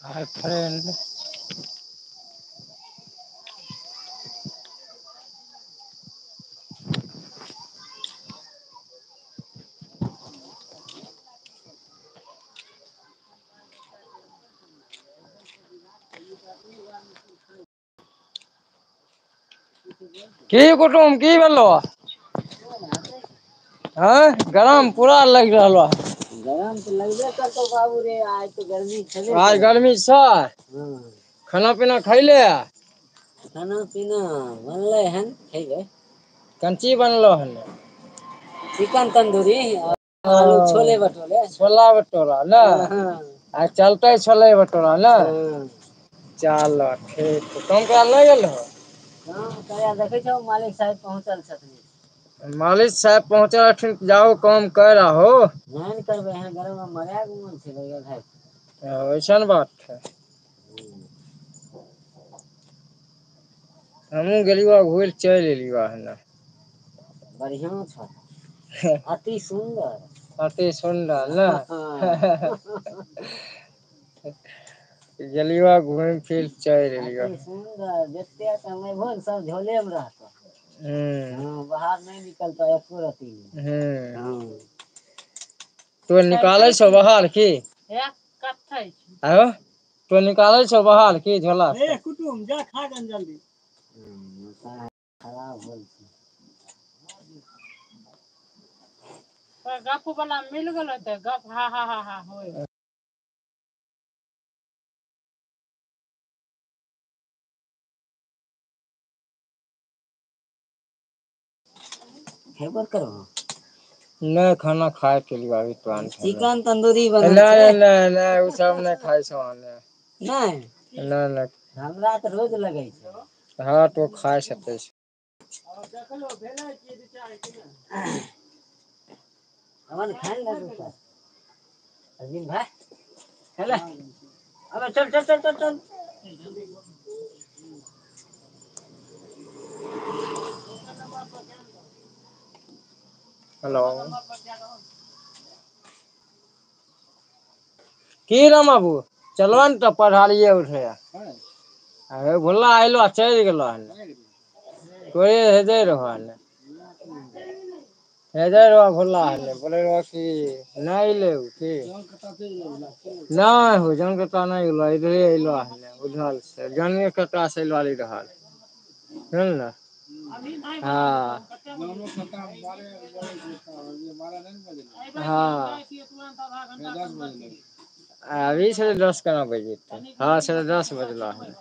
Hi friend, की कुटुम की भेलो? गरम पूरा लग रहलो। गरम तो लगबे करतो बाबू रे, आज तो गर्मी छले। आज गर्मी छ। खाना पीना खैले? खाना पीना बनले हन, खैबे। कंची बनलो हन? चिकन तंदूरी और आलू छोले भटूरे। छोला भटूरा न? आ चलते छोले भटूरा न? चलो ठीक, काम करै नै गेलहो? काम करे देखै छौ मालिक साहब पहुँचल छथिन। मालिक साहब पहुँचल हथिन, जाओ काम कर आहो। नै न करबै, यहाँ गरम में मरै के मोन छै भैया भाई। ऐसन बात है। हमहूँ गेलियो घुरि चलि एलियो हन। बढ़ियां छ, अति सुन्दर। अति सुन्दर न? गेलियो घुमि फिर चलि एलियो। अति सुन्दर, जते कमेबहो न सब झोले में रहतौ। हाँ, बाहर नहीं निकलतो एको रती। हाँ। तो निकालै छौ बाहर की? तो निकालै छौ बाहर की झोला से? कुटुम जा खा गन जल्दी। खराब होल छै। गप वाला मिल गेलो ते गप हा हा हा हा होय। खेबो करबो? नहीं, खाना खाए के लिए अभी तुरंत। चिकन तंदूरी बनल छै। नहीं नहीं नहीं, उ सब नहीं खाई छौ हमे। नहीं? नहीं नहीं। हमरा तो रोज लगै छै। हाँ तो खाई सकै छी। हमन खाई लगबै। अरविन भाई चले, अबे चल चल चल चल चल। हेलो। की राम बाबू, चलो न तऽ पढ़ारिये उठे। अरे भुल्ला अइलो चलि गेलो हन। तोरे हेजे रहो हन। हेजे रहो भुल्ला हन, बोले रहो कि नहीं अइले उ की? नहीं हो जन कटा नहीं गेलो, इधरे अइलो हन उधर से। जने कता से अइलो इधर। सुन न। हाँ। हाँ। अभी से 10 केना बज जेतै? हाँ साढ़े 10 बजलो हन।